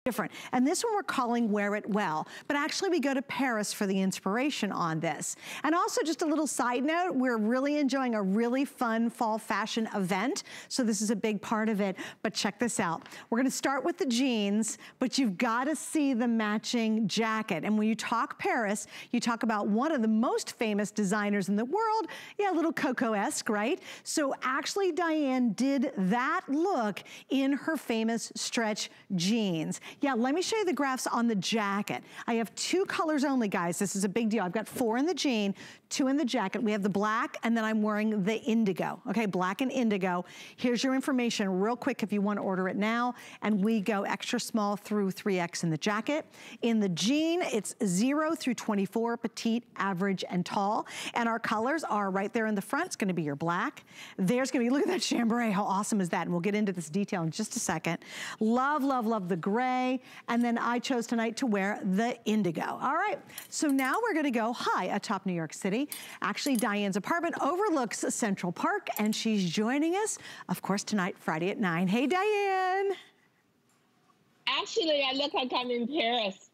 different. And this one we're calling Wear It Well. But actually we go to Paris for the inspiration on this. And also just a little side note, we're really enjoying a really fun fall fashion event. So this is a big part of it. But check this out. We're gonna start with the jeans, but you've gotta see the matching jacket. And when you talk Paris, you talk about one of the most famous designers in the world. Yeah, a little Coco-esque, right? So actually Diane did that look in her famous stretch jeans. Yeah, let me show you the graphs on the jacket. I have 2 colors only, guys. This is a big deal. I've got 4 in the jean, 2 in the jacket. We have the black, and then I'm wearing the indigo. Okay, black and indigo. Here's your information real quick if you want to order it now. And we go extra small through 3X in the jacket. In the jean, it's 0 through 24, petite, average, and tall. And our colors are right there in the front. It's gonna be your black. There's gonna be, look at that chambray. How awesome is that? And we'll get into this detail in just a second. Love, love, love the gray. And then I chose tonight to wear the indigo. All right, so now we're gonna go high atop New York City. Actually, Diane's apartment overlooks Central Park, and she's joining us, of course, tonight, Friday at 9. Hey, Diane. Actually, I look like I'm in Paris.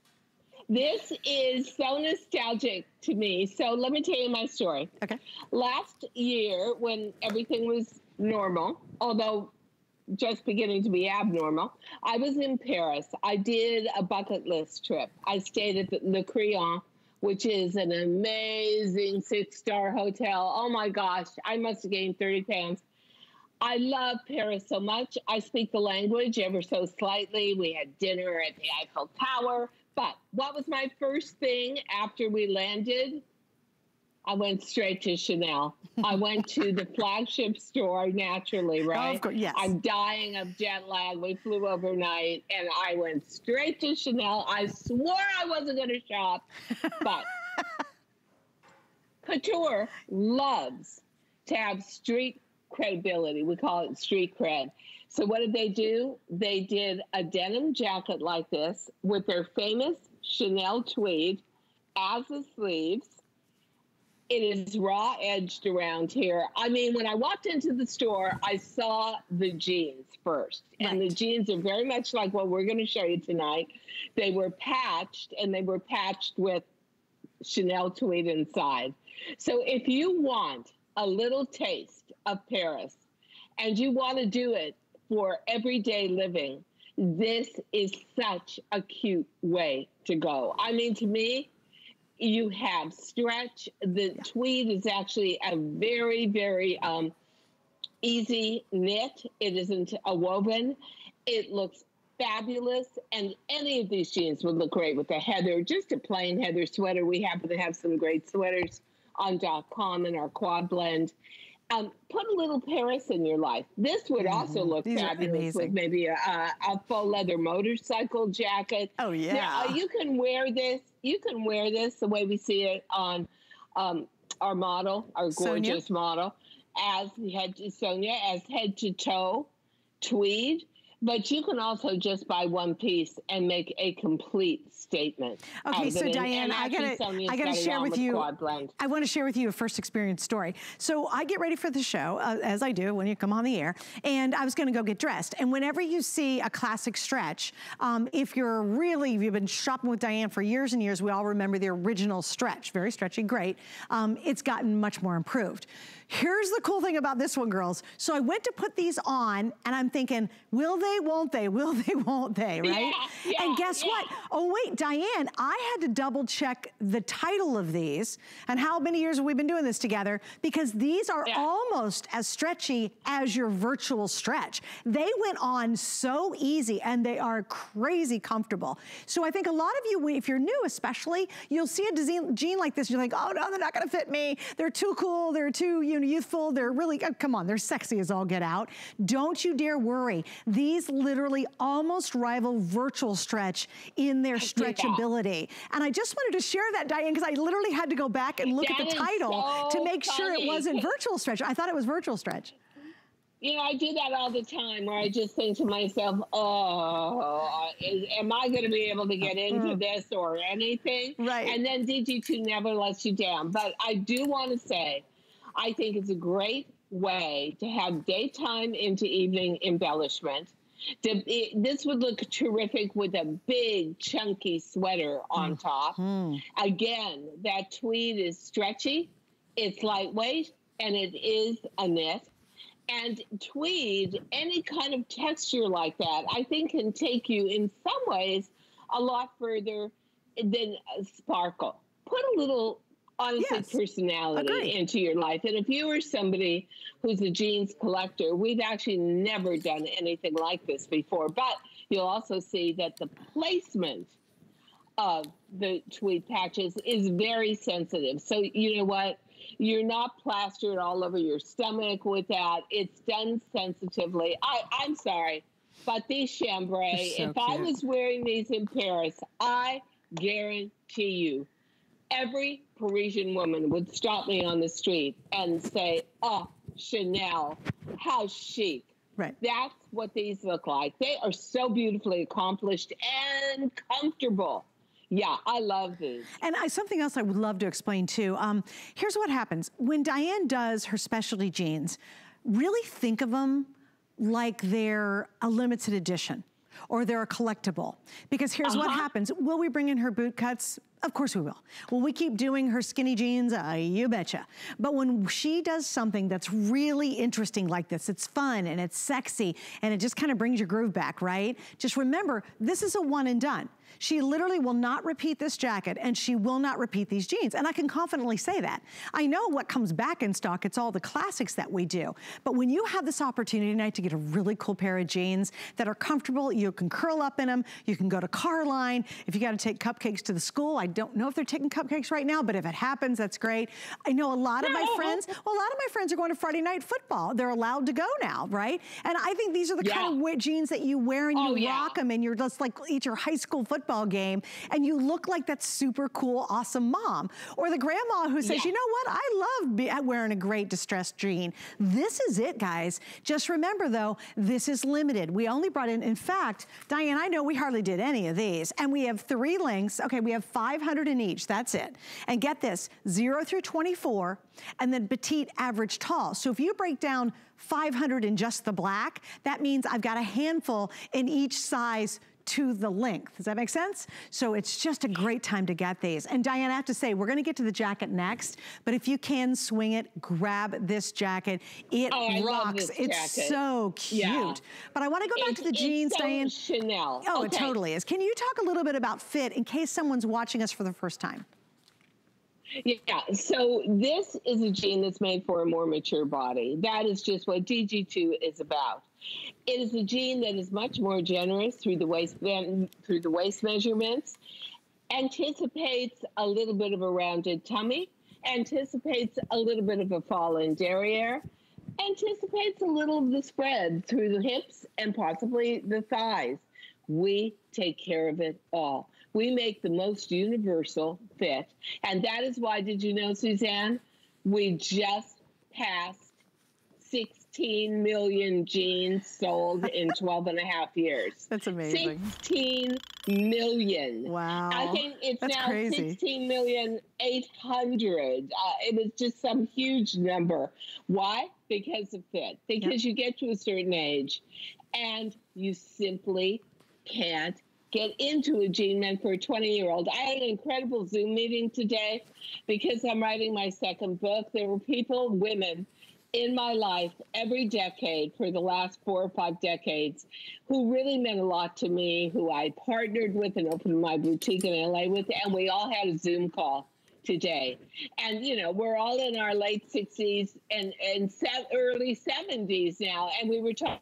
This is so nostalgic to me. So let me tell you my story. Okay. Last year, when everything was normal, although just beginning to be abnormal, I was in Paris. I did a bucket list trip. I stayed at the Le Crillon, which is an amazing 6-star hotel. Oh my gosh, I must have gained 30 pounds. I love Paris so much. I speak the language ever so slightly. We had dinner at the Eiffel Tower. But what was my first thing after we landed? I went straight to Chanel. I went to the flagship store naturally, right? Oh, of course, yes. I'm dying of jet lag. We flew overnight, and I went straight to Chanel. I swore I wasn't going to shop, but Couture loves to have street credibility. We call it street cred. So what did they do? They did a denim jacket like this with their famous Chanel tweed as the sleeves. It is raw edged around here. I mean, when I walked into the store, I saw the jeans first. And the jeans are very much like what we're going to show you tonight. They were patched, and they were patched with Chanel tweed inside. So if you want a little taste of Paris, and you want to do it for everyday living, this is such a cute way to go. I mean, to me, you have stretch. The tweed is actually a very, very easy knit. It isn't a woven. It looks fabulous. And any of these jeans would look great with a heather, just a plain heather sweater. We happen to have some great sweaters on .com in our quad blend. Put a little Paris in your life. This would also look fabulous with maybe a faux leather motorcycle jacket. Oh, yeah. Now, you can wear this. You can wear this the way we see it on our model, our gorgeous model, as head to toe tweed. But you can also just buy one piece and make a complete statement. Okay, so Diane, I gotta share with you. I want to share with you a first experience story. So I get ready for the show, as I do when you come on the air, and I was going to go get dressed. And whenever you see a classic stretch, if you've been shopping with Diane for years and years, we all remember the original stretch, very stretchy, great. It's gotten much more improved. Here's the cool thing about this one, girls. So I went to put these on, and I'm thinking, will they, won't they? Will they, won't they, right? And guess what? Oh, wait, Diane, I had to double check the title of these and how many years have we been doing this together, because these are almost as stretchy as your virtual stretch. They went on so easy, and they are crazy comfortable. So I think a lot of you, if you're new especially, you'll see a jean like this, you're like, oh no, they're not gonna fit me. They're too cool, they're too youthful, they're really, come on, they're sexy as all get out. Don't you dare worry. These literally almost rival virtual stretch in their stretchability. And I just wanted to share that, Diane, because I literally had to go back and look at the title to make sure it wasn't virtual stretch. I thought it was virtual stretch. You know, I do that all the time where I just think to myself, oh, am I going to be able to get into this or anything? Right. And then DG2 never lets you down. But I do want to say, I think it's a great way to have daytime into evening embellishment. This would look terrific with a big, chunky sweater on top. Again, that tweed is stretchy, it's lightweight, and it is a knit. And tweed, any kind of texture like that, I think can take you in some ways a lot further than sparkle. Put a little, honestly, personality into your life. And if you are somebody who's a jeans collector, we've actually never done anything like this before. But you'll also see that the placement of the tweed patches is very sensitive. So you know what? You're not plastered all over your stomach with that. It's done sensitively. I'm sorry, but these chambray, if I was wearing these in Paris, I guarantee you, every Parisian woman would stop me on the street and say, oh, Chanel, how chic. Right. That's what these look like. They are so beautifully accomplished and comfortable. Yeah, I love these. And something else I would love to explain too. Here's what happens. When Diane does her specialty jeans, really think of them like they're a limited edition or they're a collectible. Because here's what happens. Will we bring in her boot cuts? Of course we will. Will we keep doing her skinny jeans? You betcha. But when she does something that's really interesting like this, it's fun and it's sexy and it just kind of brings your groove back, right? Just remember, this is a one and done. She literally will not repeat this jacket and she will not repeat these jeans. And I can confidently say that. I know what comes back in stock, it's all the classics that we do. But when you have this opportunity tonight to get a really cool pair of jeans that are comfortable, you can curl up in them, you can go to Carline. If you gotta take cupcakes to the school, I don't know if they're taking cupcakes right now, but if it happens, that's great. I know a lot of my friends, well, a lot of my friends are going to Friday night football. They're allowed to go now, right? And I think these are the kind of jeans that you wear and you rock them and you're just like, it's your high school football game and you look like that super cool, awesome mom. Or the grandma who says, you know what, I love wearing a great distressed jean. This is it, guys. Just remember though, this is limited. We only brought in fact, Diane, I know we hardly did any of these and we have 3 lengths. Okay, we have 500 in each, that's it. And get this, 0 through 24 and then petite, average, tall. So if you break down 500 in just the black, that means I've got a handful in each size to the length. Does that make sense? So it's just a great time to get these. And Diane, I have to say, we're gonna get to the jacket next, but if you can swing it, grab this jacket. It rocks. It's so cute. Yeah. But I wanna go back to the jeans, so Diane. Chanel. Oh, it totally is. Can you talk a little bit about fit in case someone's watching us for the first time? Yeah, so this is a jean that's made for a more mature body. That is just what DG2 is about. It is a jean that is much more generous through the waist measurements, anticipates a little bit of a rounded tummy, anticipates a little bit of a fall in derriere, anticipates a little of the spread through the hips and possibly the thighs. We take care of it all. We make the most universal fit. And that is why, did you know, Suzanne, we just passed 16 million jeans sold in 12 and a half years. That's amazing. 16 million. Wow. I think it's now crazy. 16,800,000. It was just some huge number. Why? Because of fit. Because you get to a certain age and you simply can't get into a jean meant for a 20-year-old. I had an incredible Zoom meeting today because I'm writing my second book. There were people, women, in my life every decade for the last 4 or 5 decades who really meant a lot to me, who I partnered with and opened my boutique in LA with, and we all had a Zoom call today. And, you know, we're all in our late 60s and early 70s now, and we were talking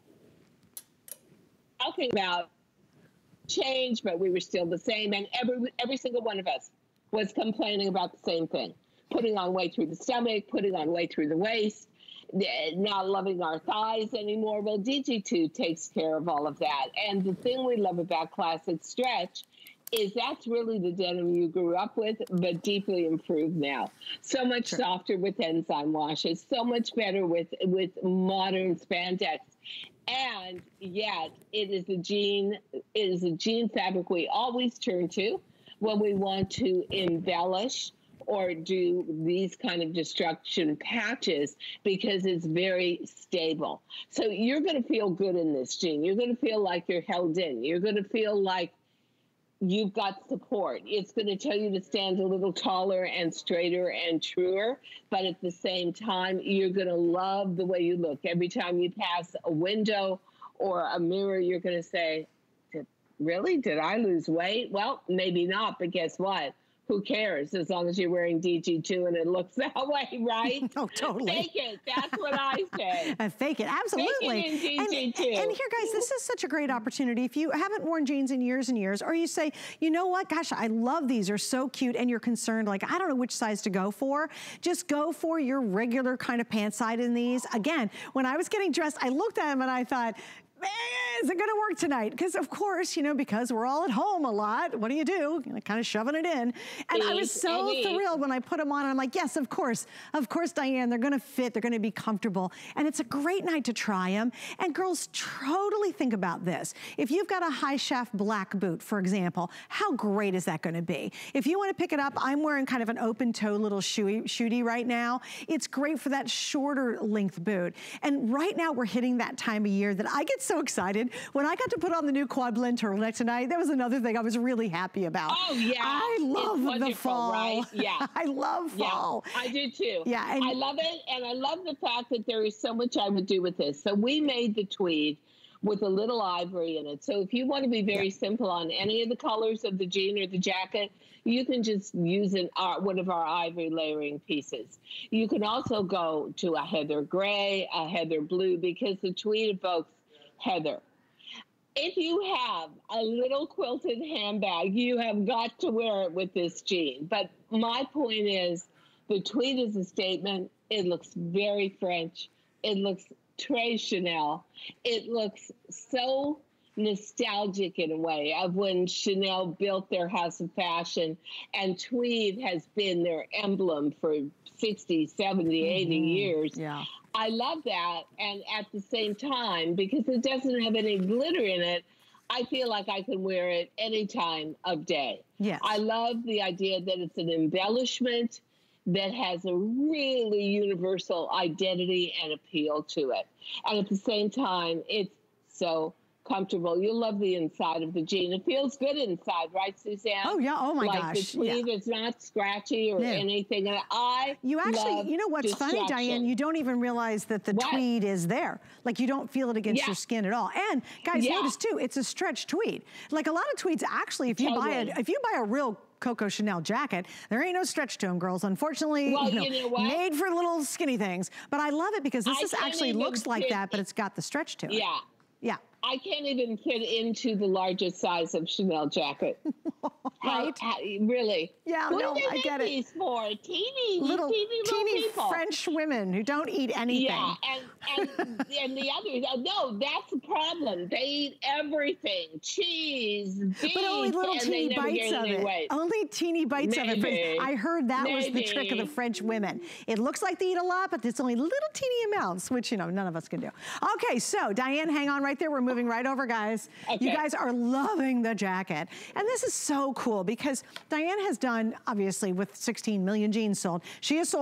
about change, but we were still the same. And every single one of us was complaining about the same thing. Putting on weight through the stomach, putting on weight through the waist, not loving our thighs anymore. Well, DG2 takes care of all of that. And the thing we love about Classic Stretch is that's really the denim you grew up with, but deeply improved now. So much softer with enzyme washes, so much better with modern spandex. And yet it is a jean fabric we always turn to when we want to embellish or do these kind of destruction patches because it's very stable. So you're going to feel good in this jean. You're going to feel like you're held in. You're going to feel like you've got support. It's going to tell you to stand a little taller and straighter and truer, but at the same time, you're going to love the way you look. Every time you pass a window or a mirror, you're going to say, really? Did I lose weight? Well, maybe not, but guess what? Who cares as long as you're wearing DG2 and it looks that way, right? Oh, totally. Fake it. That's what I say. Fake it. Absolutely. Fake it in DG2. And here, guys, this is such a great opportunity. If you haven't worn jeans in years and years, or you say, you know what, gosh, I love these. They're so cute, and you're concerned, like, I don't know which size to go for. Just go for your regular kind of pant side in these. Again, when I was getting dressed, I looked at them and I thought, is it gonna work tonight? Because of course, you know, because we're all at home a lot, what do? You know, kind of shoving it in. And I was so thrilled when I put them on, and I'm like, yes, of course, Diane, they're gonna fit, they're gonna be comfortable. And it's a great night to try them. And girls, totally think about this. If you've got a high shaft black boot, for example, how great is that gonna be? If you wanna pick it up, I'm wearing kind of an open toe little shooty right now. It's great for that shorter length boot. And right now we're hitting that time of year that I get so excited. When I got to put on the new quad blend turtleneck tonight, that was another thing I was really happy about. Oh, yeah. I love the fall. Right? Yeah. I love fall. Yeah, I do too. Yeah. And I love it. And I love the fact that there is so much I would do with this. So we made the tweed with a little ivory in it. So if you want to be very simple on any of the colors of the jean or the jacket, you can just use one of our ivory layering pieces. You can also go to a heather gray, a heather blue, because the tweed evokes heather. If you have a little quilted handbag, you have got to wear it with this jean. But my point is, the tweed is a statement. It looks very French. It looks très Chanel. It looks so nostalgic in a way of when Chanel built their house of fashion, and tweed has been their emblem for 60, 70, 80 years. Yeah. I love that. And at the same time, because it doesn't have any glitter in it, I feel like I can wear it any time of day. Yes. I love the idea that it's an embellishment that has a really universal identity and appeal to it. And at the same time, it's so comfortable. You'll love the inside of the jean. It feels good inside, right, Suzanne? Oh, yeah. Oh, my gosh. Like the tweed is not scratchy or anything. And you know what's funny, Diane? You don't even realize that the tweed is there. Like, you don't feel it against your skin at all. And guys, notice too, it's a stretch tweed. Like, a lot of tweeds, actually, if you buy a real Coco Chanel jacket, there ain't no stretch to them, girls. Unfortunately, you know made for little skinny things. But I love it because this actually looks like that, but it's got the stretch to it. Yeah. Yeah. I can't even fit into the largest size of Chanel jacket. Right? Really? Yeah, Who no, do they I get these it. For? Teeny little people. French women who don't eat anything. Yeah, and the others, no, that's the problem. They eat everything. Cheese, beef, but only little teeny bites of it. Weight. Only teeny bites of it. I heard that was the trick of the French women. It looks like they eat a lot, but it's only little teeny amounts, which, you know, none of us can do. Okay, so Diane, hang on right there. We're moving right over, guys. Okay. You guys are loving the jacket. And this is so cool because Diane has done, obviously, with 16 million jeans sold, she has sold